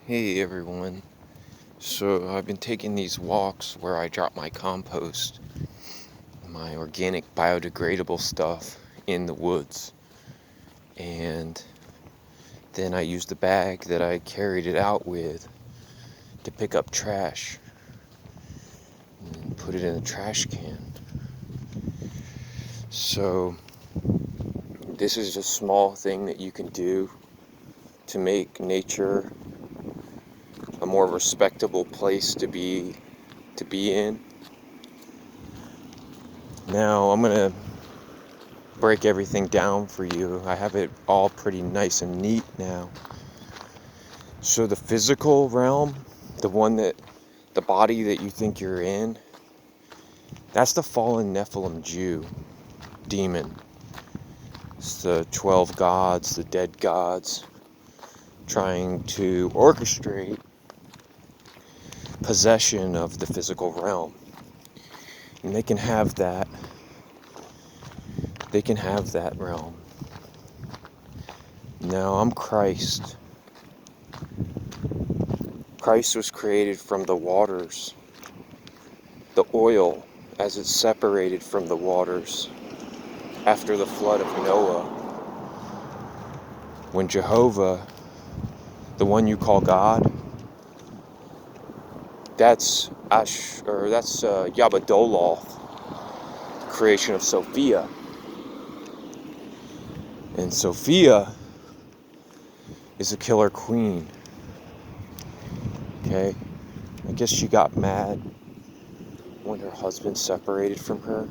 Hey everyone. So I've been taking these walks where I drop my compost, my organic biodegradable stuff in the woods. And then I use the bag that I carried it out with to pick up trash and put it in a trash can. So this is a small thing that you can do to make nature a more respectable place to be in. Now I'm gonna break everything down for you. I have it all pretty nice and neat now. So the physical realm, the body that you think you're in, that's the fallen Nephilim Jew demon. It's the 12 gods, the dead gods, trying to orchestrate possession of the physical realm. And they can have that realm. Now I'm Christ. Christ was created from the waters. The oil, as it's separated from the waters after the flood of Noah. When Jehovah, the one you call God, that's Yabadoloth, the creation of Sophia. And Sophia is a killer queen. Okay? I guess she got mad when her husband separated from her.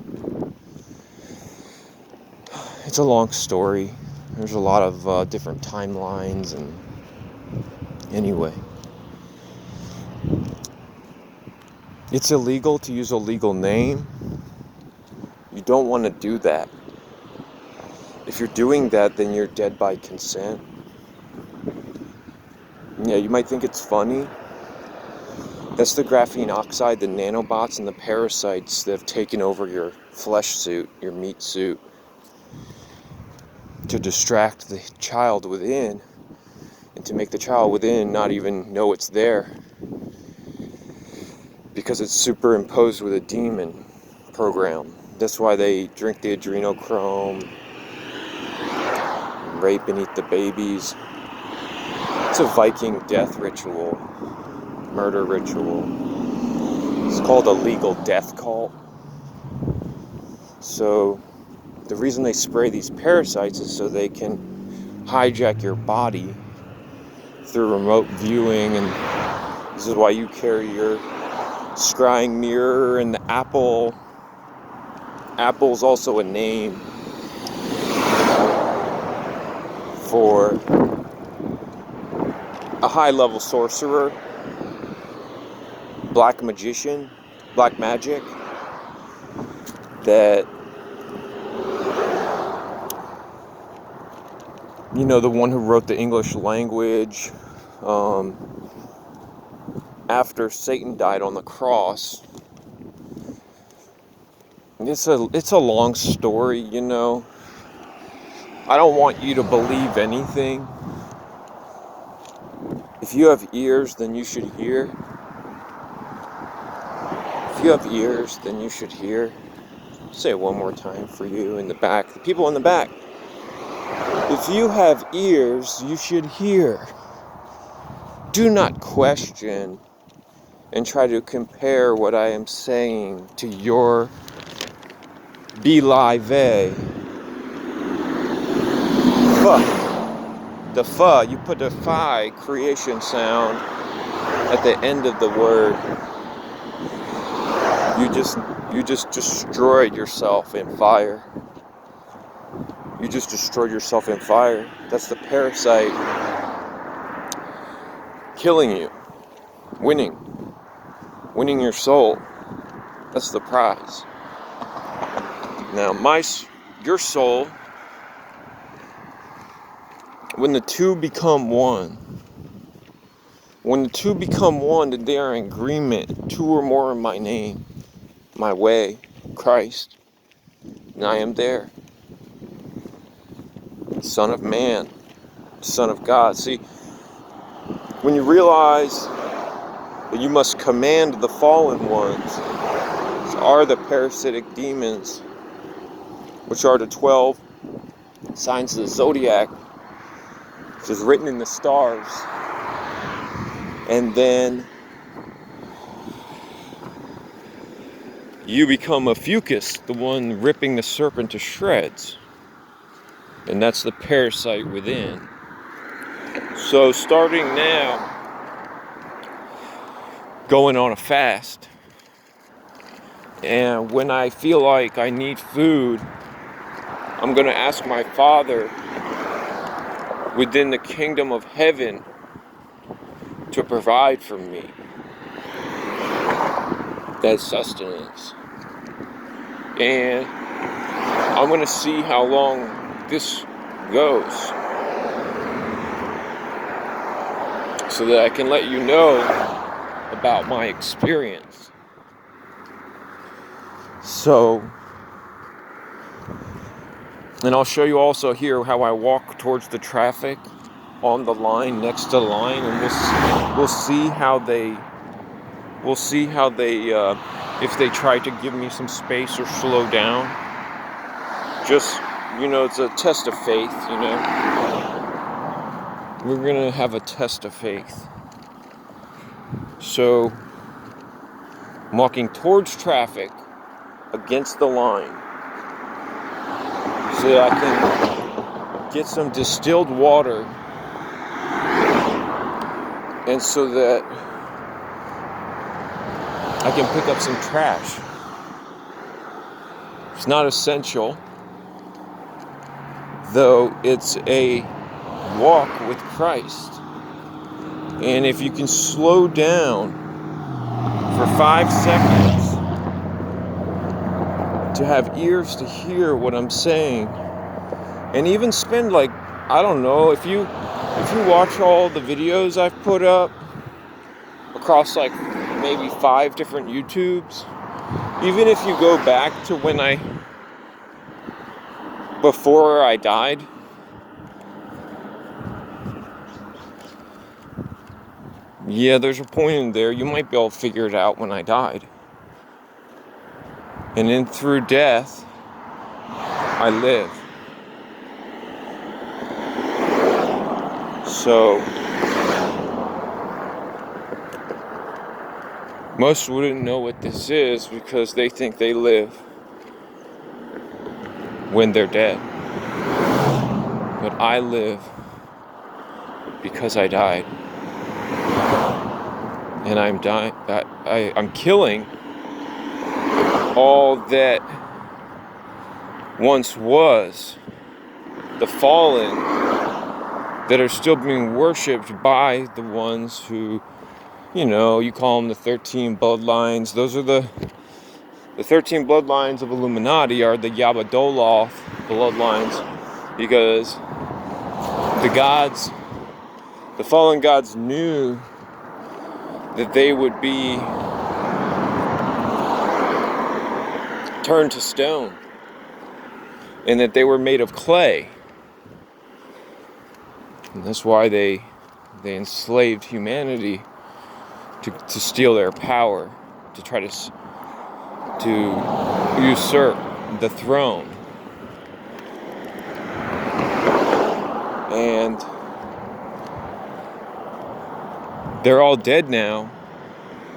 It's a long story. There's a lot of different timelines, and anyway. It's illegal to use a legal name. You don't want to do that. If you're doing that, then you're dead by consent. Yeah, you might think it's funny. That's the graphene oxide, the nanobots, and the parasites that have taken over your flesh suit, your meat suit, to distract the child within, and to make the child within not even know it's there, because it's superimposed with a demon program. That's why they drink the adrenochrome, rape and eat the babies. It's a Viking death ritual, murder ritual. It's called a legal death cult. So the reason they spray these parasites is so they can hijack your body through remote viewing, and this is why you carry your scrying mirror and the apple. Apple's also a name for a high-level sorcerer, black magician, black magic, that, you know, the one who wrote the English language after Satan died on the cross. It's a long story, you know. I don't want you to believe anything. If you have ears, then you should hear. If you have ears, then you should hear. I'll say it one more time for you in the back. The people in the back. If you have ears, you should hear. Do not question and try to compare what I am saying to your believe. The fa, you put the phi creation sound at the end of the word. You just destroyed yourself in fire. You just destroyed yourself in fire. That's the parasite killing you. Winning your soul. That's the prize. Now, your soul, when the two become one, then they are in agreement. Two or more in my name, my way, Christ, and I am there. Son of man, Son of God. See, when you realize that you must command the fallen ones, which are the parasitic demons, which are the 12 signs of the zodiac, which is written in the stars, and then you become a fucus, the one ripping the serpent to shreds, and that's the parasite within. So starting now, going on a fast, and when I feel like I need food, I'm going to ask my Father within the kingdom of heaven to provide for me that sustenance. And I'm going to see how long this goes, so that I can let you know about my experience. So, and I'll show you also here how I walk towards the traffic on the line, next to the line, and we'll see how they if they try to give me some space or slow down. Just, it's a test of faith, We're gonna have a test of faith. So, I'm walking towards traffic against the line so that I can get some distilled water, and so that I can pick up some trash. It's not essential, though it's a walk with Christ. And if you can slow down for 5 seconds to have ears to hear what I'm saying, and even spend I don't know, if you watch all the videos I've put up across maybe 5 different YouTubes, even if you go back to before I died, yeah, there's a point in there, you might be able to figure it out when I died. And then through death, I live. So, most wouldn't know what this is because they think they live when they're dead. But I live because I died. And I'm dying. I'm killing all that once was the fallen that are still being worshipped by the ones who, you call them the 13 bloodlines. Those are the 13 bloodlines of Illuminati are the Yabadoloth bloodlines, because the fallen gods knew that they would be turned to stone, and that they were made of clay. And that's why they enslaved humanity to steal their power, to try to usurp the throne. And they're all dead now.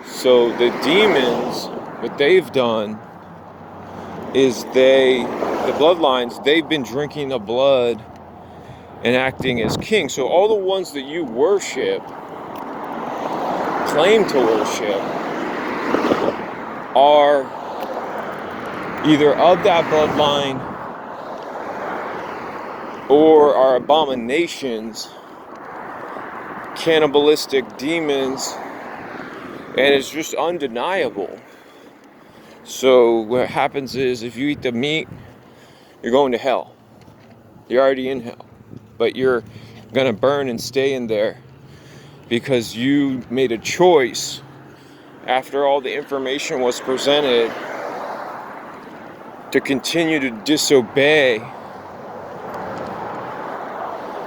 So the demons, what they've done is the bloodlines, they've been drinking the blood and acting as king. So all the ones that you worship, claim to worship, are either of that bloodline or are abominations, cannibalistic demons, and it's just undeniable. So what happens is, if you eat the meat, you're going to hell. You're already in hell, but you're gonna burn and stay in there because you made a choice after all the information was presented to continue to disobey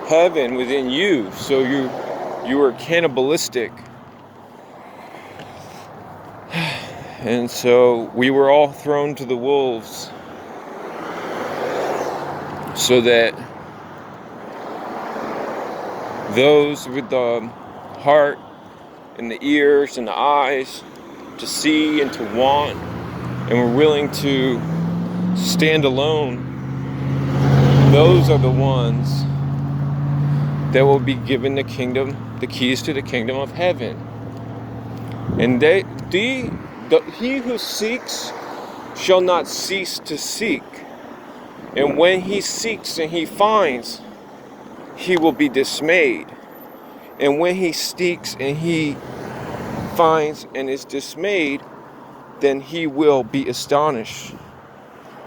heaven within you. So you You were cannibalistic. And so we were all thrown to the wolves so that those with the heart and the ears and the eyes to see and to want and were willing to stand alone, those are the ones that will be given the kingdom, the keys to the kingdom of heaven. And he who seeks shall not cease to seek. And when he seeks and he finds, he will be dismayed. And when he seeks and he finds and is dismayed, then he will be astonished.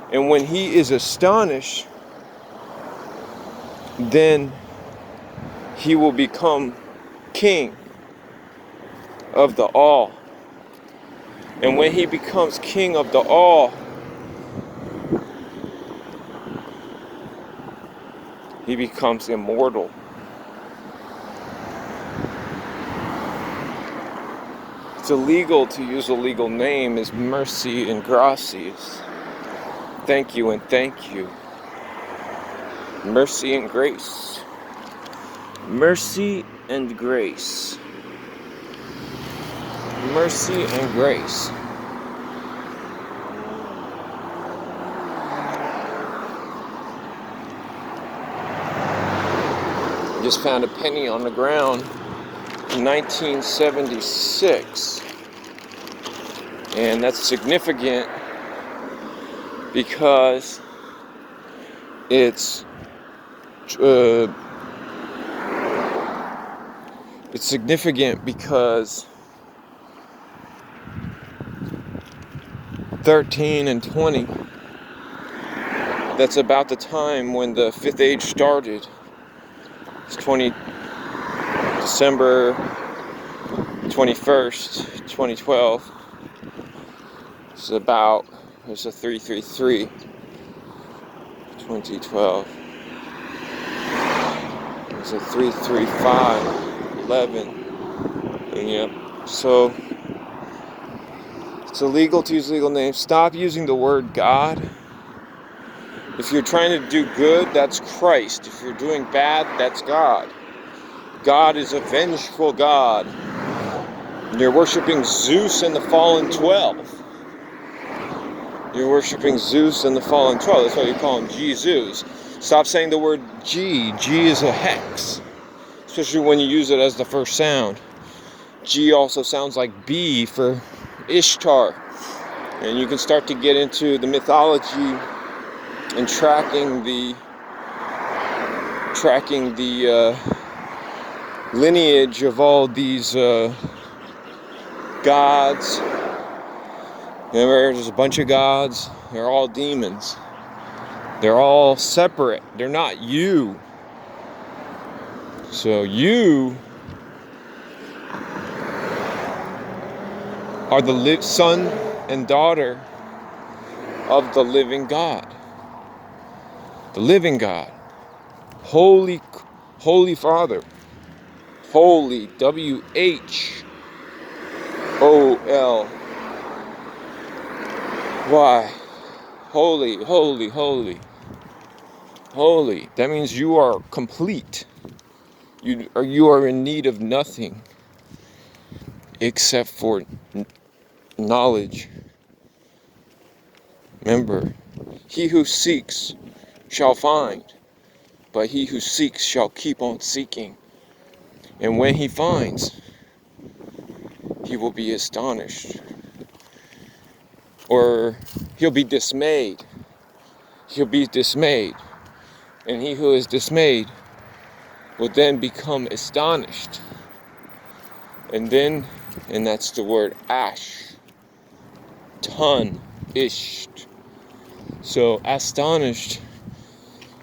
And when he is astonished, then he will become king of the all. And when he becomes king of the all, he becomes immortal. It's illegal to use a legal name as mercy and gracias. Thank you and thank you. Mercy and grace. Mercy and grace. Mercy and grace. Just found a penny on the ground in 1976. And that's significant because it's significant because 13 and 20, that's about the time when the fifth age started. It's December 21st, 2012. It's a 333, 2012. It's a 335, 11. And yep. So it's illegal to use legal names. Stop using the word God. If you're trying to do good, that's Christ. If you're doing bad, that's God. God is a vengeful God. You're worshiping Zeus and the fallen 12. You're worshiping Zeus and the fallen 12. That's why you call him Jesus. Stop saying the word G. G is a hex. Especially when you use it as the first sound. G also sounds like B for Ishtar. And you can start to get into the mythology and tracking the lineage of all these gods. Remember, there's a bunch of gods. They're all demons. They're all separate. They're not you. So you are the son and daughter of the living God. The living God. Holy Father. Holy, W-H-O-L-Y. Holy, holy, holy. Holy. That means you are complete. You are in need of nothing except for knowledge. Remember, he who seeks shall find, but he who seeks shall keep on seeking. And when he finds, he will be astonished. Or he'll be dismayed. He'll be dismayed. And he who is dismayed will then become astonished. And that's the word ash. Ished. So astonished,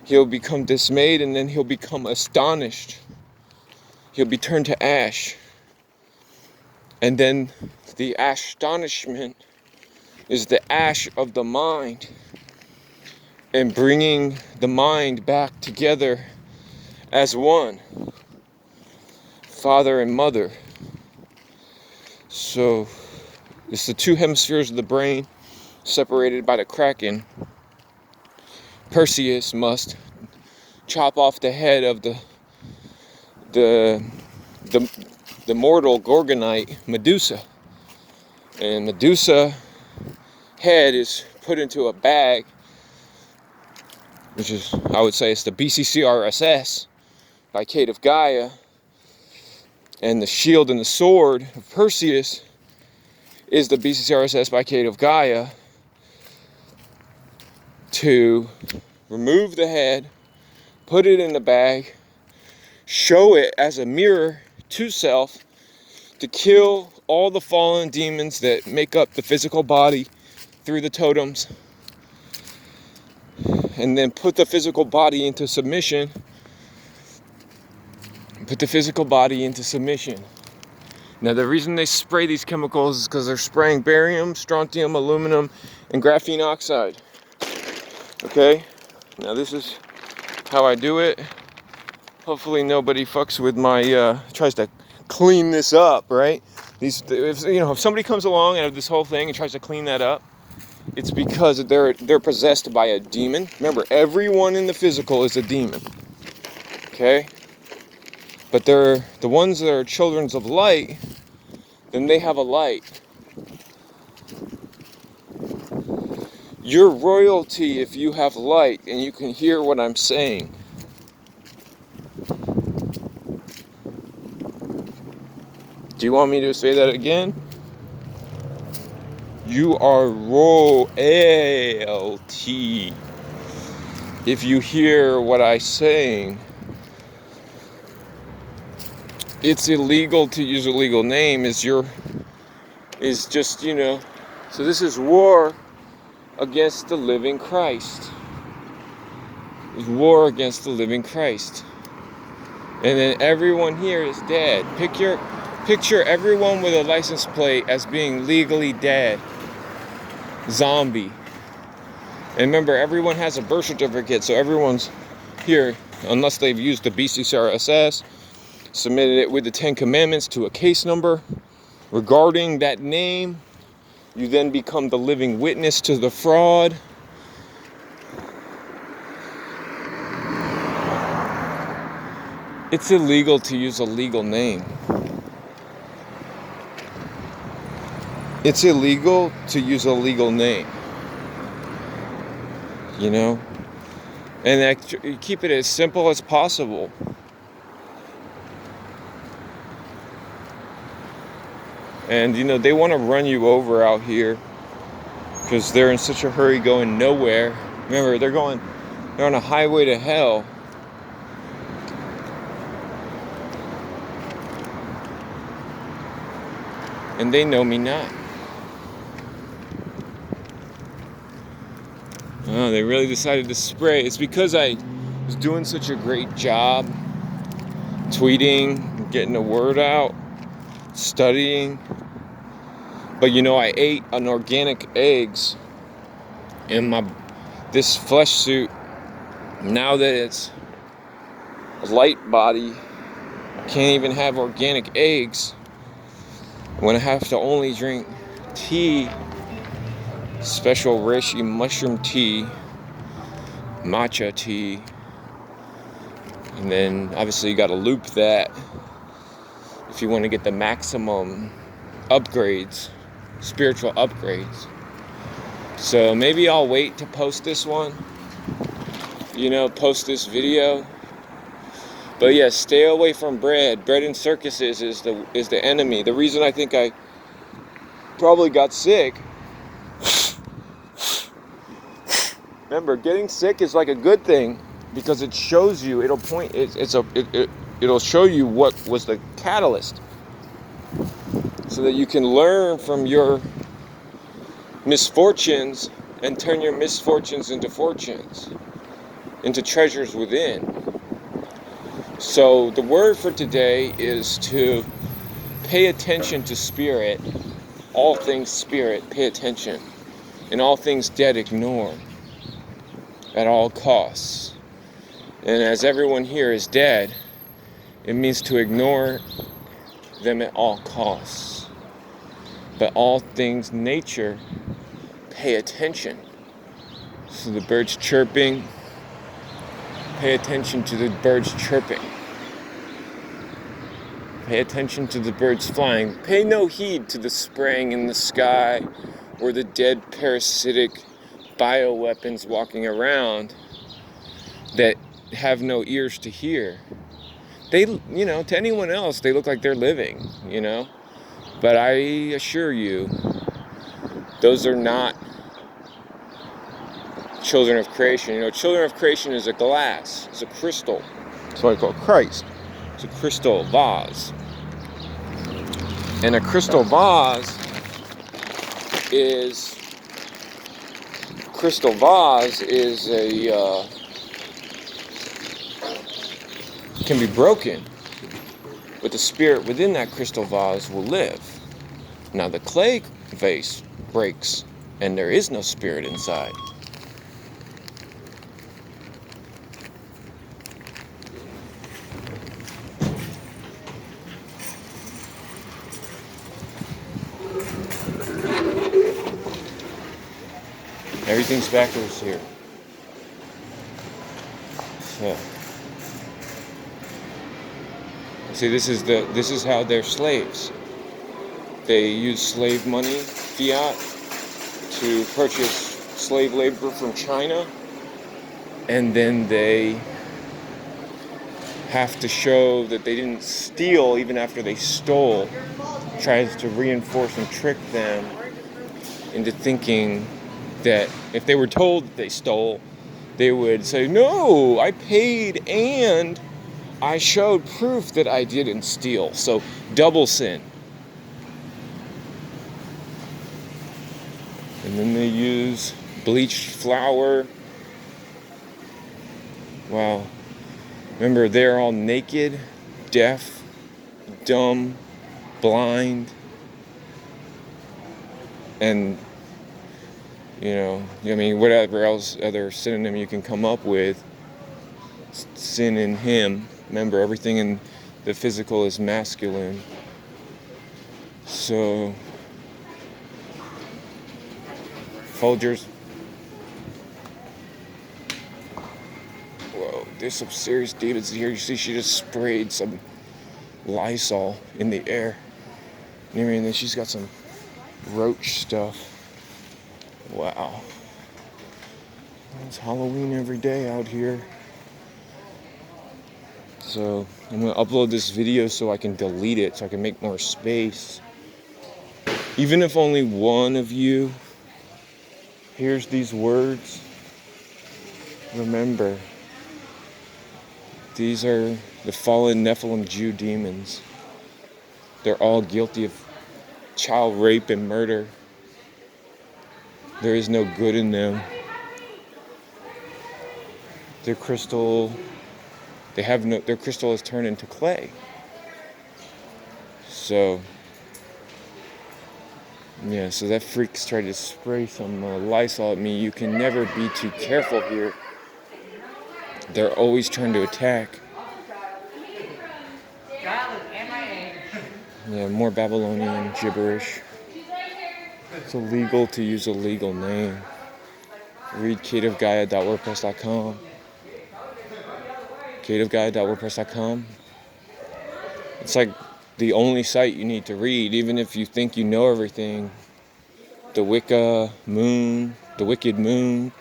he'll become dismayed, and then he'll become astonished. He'll be turned to ash. And then the astonishment is the ash of the mind, and bringing the mind back together as one. father and mother. So it's the two hemispheres of the brain separated by the kraken. Perseus must chop off the head of the mortal Gorgonite Medusa, and Medusa head is put into a bag, which is, I would say, it's the BCCRSS by Kate of Gaia, and the shield and the sword of Perseus is the BCCRSS by Kate of Gaia, to remove the head, put it in the bag, show it as a mirror to self, to kill all the fallen demons that make up the physical body through the totems, and then put the physical body into submission. Now, the reason they spray these chemicals is because they're spraying barium, strontium, aluminum, and graphene oxide. Okay? Now, this is how I do it. Hopefully nobody fucks with my, tries to clean this up, right? If somebody comes along out of this whole thing and tries to clean that up, it's because they're possessed by a demon. Remember, everyone in the physical is a demon. Okay? But they're the ones that are children of light, then they have a light. You're royalty if you have light and you can hear what I'm saying. Do you want me to say that again? You are royalty if you hear what I'm saying. It's illegal to use a legal name is just, so this is war against the living Christ. It's war against the living Christ. And then everyone here is dead. Picture everyone with a license plate as being legally dead. Zombie. And remember, everyone has a birth certificate, so everyone's here, unless they've used the BCCRSS, submitted it with the 10 Commandments to a case number regarding that name. You then become the living witness to the fraud. It's illegal to use a legal name. It's illegal to use a legal name. And keep it as simple as possible. And they want to run you over out here because they're in such a hurry going nowhere. Remember, they're on a highway to hell. And they know me not. Oh, they really decided to spray. It's because I was doing such a great job tweeting, getting the word out, studying. But I ate an organic eggs in this flesh suit. Now that it's a light body, can't even have organic eggs. I'm gonna have to only drink tea, special reishi mushroom tea, matcha tea, and then obviously you gotta loop that if you want to get the maximum upgrades, spiritual upgrades. So maybe I'll wait to post this one, post this video. But yeah, stay away from bread. Bread in circuses is the enemy. The reason I think I probably got sick. Remember, getting sick is like a good thing because it shows you. It'll show you what was the catalyst, so that you can learn from your misfortunes and turn your misfortunes into fortunes, into treasures within. So the word for today is to pay attention to spirit. All things spirit, pay attention. And all things dead, ignore at all costs. And as everyone here is dead, it means to ignore them at all costs. But all things nature, pay attention. So the birds chirping, pay attention to the birds chirping. Pay attention to the birds flying. Pay no heed to the spraying in the sky or the dead parasitic bioweapons walking around that have no ears to hear. They, to anyone else, they look like they're living, But I assure you, those are not children of creation. Children of creation is a glass, it's a crystal. That's why I call Christ. It's a crystal vase. And a crystal vase is can be broken, but the spirit within that crystal vase will live. Now the clay vase breaks and there is no spirit inside. Everything's backwards here. So, see, this is how they're slaves. They use slave money, fiat, to purchase slave labor from China, and then they have to show that they didn't steal even after they stole. Tries to reinforce and trick them into thinking that if they were told that they stole, they would say, no, I paid and I showed proof that I didn't steal. So double sin. And then they use bleached flour. Wow. Remember, they're all naked, deaf, dumb, blind, and whatever else other synonym you can come up with. Sin in him. Remember, everything in the physical is masculine. So, Folgers. Whoa, there's some serious demons here. You see, she just sprayed some Lysol in the air. And then she's got some roach stuff. Wow. It's Halloween every day out here. So I'm going to upload this video so I can delete it, so I can make more space. Even if only one of you hears these words, remember, these are the fallen Nephilim Jew demons. They're all guilty of child rape and murder. There is no good in them. Their crystal is turned into clay. So that freak's tried to spray some Lysol at me. You can never be too careful here. They're always trying to attack. Yeah, more Babylonian gibberish. It's illegal to use a legal name. Read caveguide.wordpress.com. caveguide.wordpress.com. It's like the only site you need to read, even if you think you know everything. The Wicca Moon, the Wicked Moon,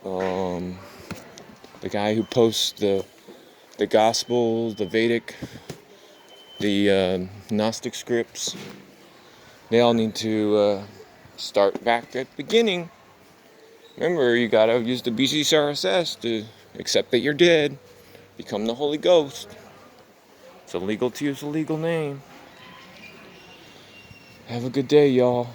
the guy who posts the Gospels, the Vedic, the Gnostic scripts. They all need to start back at the beginning. Remember, you gotta use the BCCRSS to accept that you're dead, become the Holy Ghost. It's illegal to use a legal name. Have a good day, y'all.